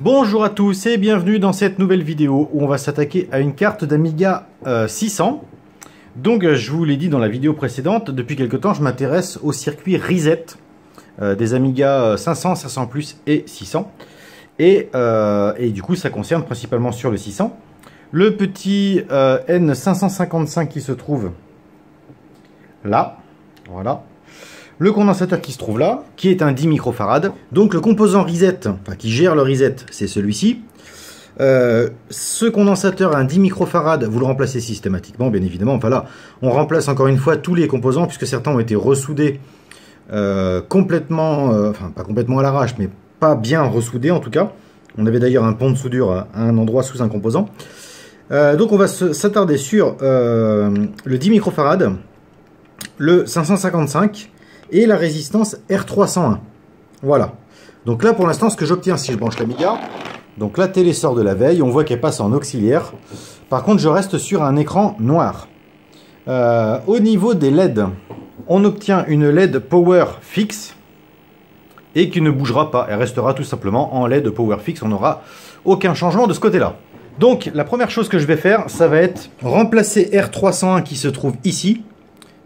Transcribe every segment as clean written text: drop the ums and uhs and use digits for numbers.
Bonjour à tous et bienvenue dans cette nouvelle vidéo où on va s'attaquer à une carte d'Amiga 600. Donc je vous l'ai dit dans la vidéo précédente, depuis quelque temps je m'intéresse au circuit Reset des Amiga 500, 500 Plus et 600. Et du coup ça concerne principalement sur le 600. Le petit N555 qui se trouve là, voilà. Le condensateur qui se trouve là, qui est un 10 microfarad. Donc le composant reset, enfin qui gère le reset, c'est celui-ci. Ce condensateur à un 10 microfarad, vous le remplacez systématiquement, bien évidemment. Enfin là, on remplace encore une fois tous les composants, puisque certains ont été ressoudés complètement, enfin pas complètement à l'arrache, mais pas bien ressoudés en tout cas. On avait d'ailleurs un pont de soudure à un endroit sous un composant. Donc on va s'attarder sur le 10 microfarad, le 555, et la résistance R301. Voilà. Donc là, pour l'instant, ce que j'obtiens si je branche l'Amiga, donc la télé sort de la veille, on voit qu'elle passe en auxiliaire. Par contre, je reste sur un écran noir. Au niveau des LED, on obtient une LED Power fixe et qui ne bougera pas. Elle restera tout simplement en LED Power fixe. On n'aura aucun changement de ce côté-là. Donc, la première chose que je vais faire, ça va être remplacer R301 qui se trouve ici.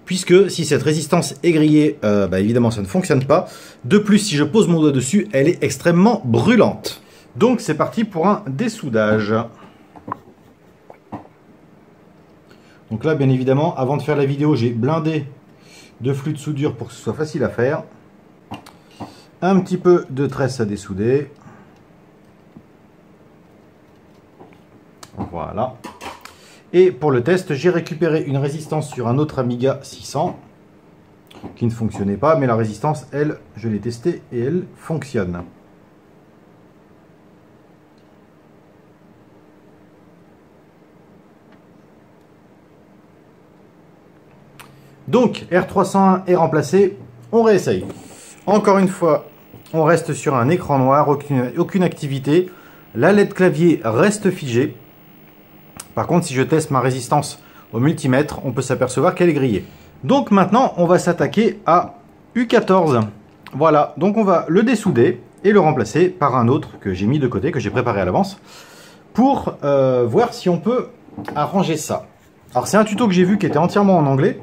Puisque si cette résistance est grillée, évidemment ça ne fonctionne pas. De plus, si je pose mon doigt dessus, elle est extrêmement brûlante. Donc c'est parti pour un dessoudage. Donc là, bien évidemment, avant de faire la vidéo, j'ai blindé de flux de soudure pour que ce soit facile à faire. Un petit peu de tresse à dessouder. Voilà. Et pour le test, j'ai récupéré une résistance sur un autre Amiga 600 qui ne fonctionnait pas, mais la résistance, elle, je l'ai testée et elle fonctionne. Donc, R301 est remplacé, on réessaye. Encore une fois, on reste sur un écran noir, aucune activité. La LED clavier reste figée. Par contre, si je teste ma résistance au multimètre, on peut s'apercevoir qu'elle est grillée. Donc maintenant, on va s'attaquer à U14. Voilà, donc on va le dessouder et le remplacer par un autre que j'ai mis de côté, que j'ai préparé à l'avance, pour voir si on peut arranger ça. Alors c'est un tuto que j'ai vu qui était entièrement en anglais.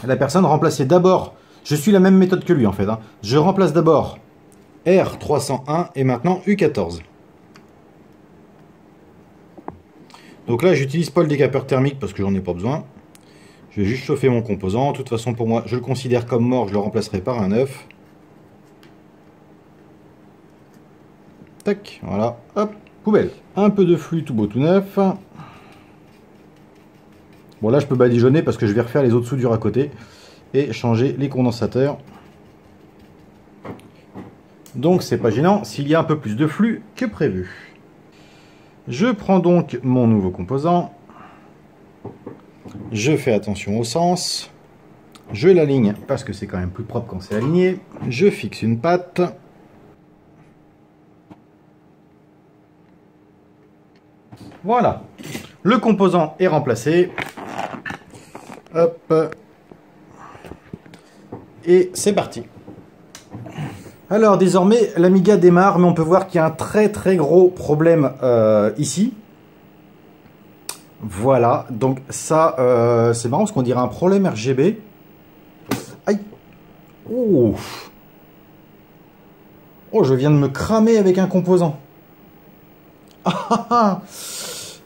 La personne remplaçait d'abord, je suis la même méthode que lui en fait, hein. Je remplace d'abord R301 et maintenant U14. Donc là, j'utilise pas le décapeur thermique parce que j'en ai pas besoin. Je vais juste chauffer mon composant. De toute façon, pour moi, je le considère comme mort. Je le remplacerai par un neuf. Tac, voilà. Hop, poubelle. Un peu de flux tout beau tout neuf. Bon, là, je peux badigeonner parce que je vais refaire les autres soudures à côté et changer les condensateurs. Donc, c'est pas gênant s'il y a un peu plus de flux que prévu. Je prends donc mon nouveau composant, je fais attention au sens, je l'aligne parce que c'est quand même plus propre quand c'est aligné, je fixe une patte, voilà, le composant est remplacé, hop, et c'est parti. Alors désormais l'Amiga démarre, mais on peut voir qu'il y a un très gros problème ici. Voilà, donc ça c'est marrant parce qu'on dirait un problème RGB. Aïe. Oh, je viens de me cramer avec un composant.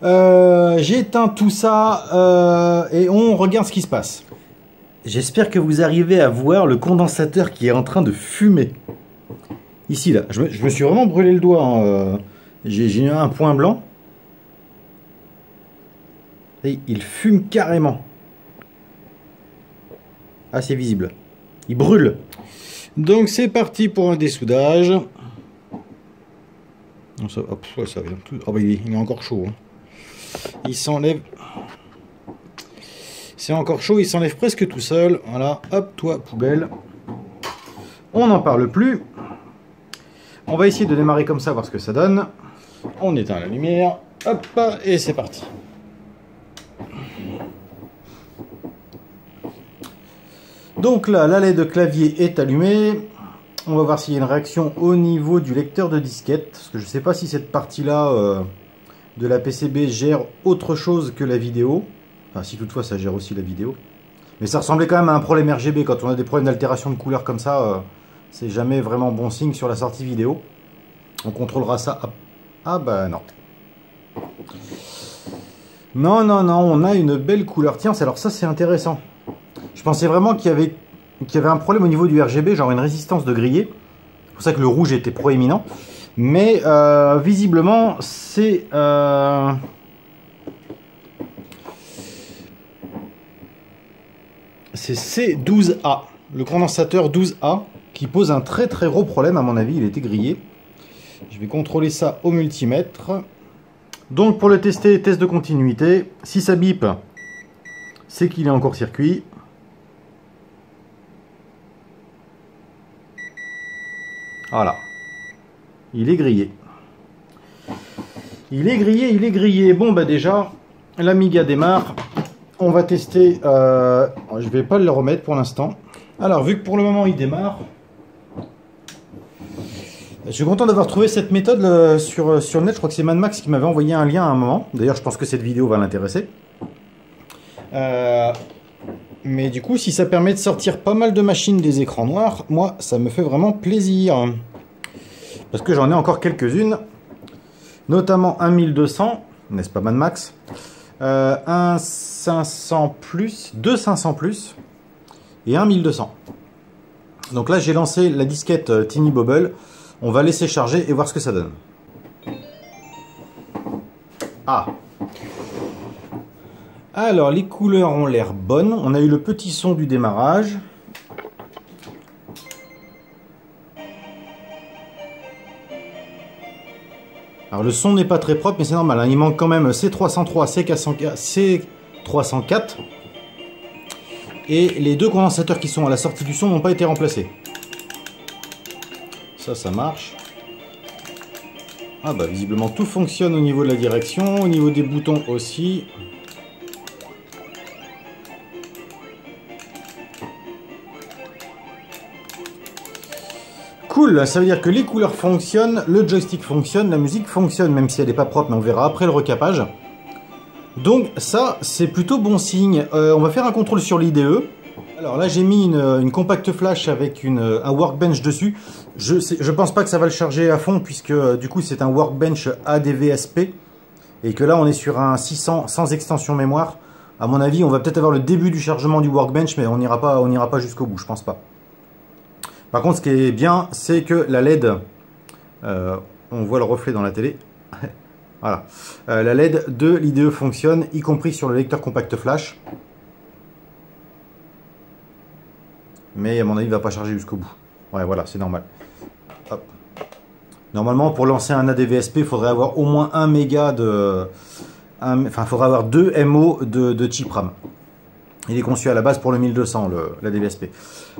J'ai éteint tout ça et on regarde ce qui se passe. J'espère que vous arrivez à voir le condensateur qui est en train de fumer. Ici, là, je me suis vraiment brûlé le doigt. Hein. J'ai eu un point blanc. Et il fume carrément. Ah, c'est visible. Il brûle. Donc, c'est parti pour un dessoudage. Ça, hop, ça vient tout. Oh, bah, il est encore chaud. Hein. Il s'enlève. C'est encore chaud, il s'enlève presque tout seul. Voilà, hop, toi, poubelle. On n'en parle plus. On va essayer de démarrer comme ça, voir ce que ça donne. On éteint la lumière. Hop, et c'est parti. Donc là, la LED clavier est allumée. On va voir s'il y a une réaction au niveau du lecteur de disquette. Parce que je ne sais pas si cette partie-là de la PCB gère autre chose que la vidéo. Enfin, si toutefois ça gère aussi la vidéo. Mais ça ressemblait quand même à un problème RGB. Quand on a des problèmes d'altération de couleur comme ça, c'est jamais vraiment bon signe sur la sortie vidéo. On contrôlera ça. Ah bah non. Non, non, non, on a une belle couleur. Tiens, alors ça c'est intéressant. Je pensais vraiment qu'il y avait un problème au niveau du RGB, genre une résistance de grillé. C'est pour ça que le rouge était proéminent. Mais visiblement, c'est C12A, le condensateur 12A, qui pose un très très gros problème. À mon avis, il était grillé. Je vais contrôler ça au multimètre. Donc pour le tester, test de continuité. Si ça bip, c'est qu'il est en court-circuit. Voilà. Il est grillé. Il est grillé, il est grillé. Bon bah déjà, l'Amiga démarre. On va tester. Je vais pas le remettre pour l'instant. Alors vu que pour le moment il démarre. Je suis content d'avoir trouvé cette méthode sur le net. Je crois que c'est Mad Max qui m'avait envoyé un lien à un moment. D'ailleurs, je pense que cette vidéo va l'intéresser. Mais du coup, si ça permet de sortir pas mal de machines des écrans noirs, moi, ça me fait vraiment plaisir. Parce que j'en ai encore quelques-unes. Notamment un 1200, n'est-ce pas Mad Max? Un 500 plus, deux 500 plus et un 1200. Donc là, j'ai lancé la disquette Tiny Bobble. On va laisser charger et voir ce que ça donne. Ah. Alors, les couleurs ont l'air bonnes. On a eu le petit son du démarrage. Alors, le son n'est pas très propre, mais c'est normal, hein. Il manque quand même C303, C304. Et les deux condensateurs qui sont à la sortie du son n'ont pas été remplacés. Ça marche. Ah bah visiblement tout fonctionne au niveau de la direction, au niveau des boutons aussi. Cool, ça veut dire que les couleurs fonctionnent, le joystick fonctionne, la musique fonctionne, même si elle n'est pas propre, mais on verra après le recapage. Donc ça, c'est plutôt bon signe. On va faire un contrôle sur l'IDE. Alors là, j'ai mis une compact flash avec un workbench dessus. Je pense pas que ça va le charger à fond, puisque du coup, c'est un workbench ADVSP. Et que là, on est sur un 600 sans extension mémoire. À mon avis, on va peut-être avoir le début du chargement du workbench, mais on n'ira pas jusqu'au bout, je pense pas. Par contre, ce qui est bien, c'est que la LED, on voit le reflet dans la télé. Voilà. La LED de l'IDE fonctionne, y compris sur le lecteur compact flash. Mais à mon avis, il ne va pas charger jusqu'au bout. Ouais, voilà, c'est normal. Hop. Normalement, pour lancer un ADVSP, il faudrait avoir au moins 1 méga de... Enfin, il faudrait avoir 2 MO de chip RAM. Il est conçu à la base pour le 1200, l'ADVSP.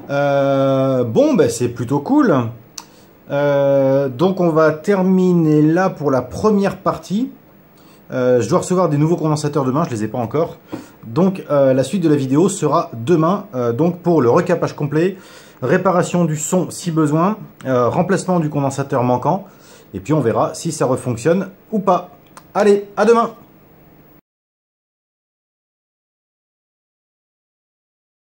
Bon, ben, c'est plutôt cool. Donc, on va terminer là pour la première partie. Je dois recevoir des nouveaux condensateurs demain, je ne les ai pas encore. Donc la suite de la vidéo sera demain, donc pour le recapage complet, réparation du son si besoin, remplacement du condensateur manquant, et puis on verra si ça refonctionne ou pas. Allez, à demain!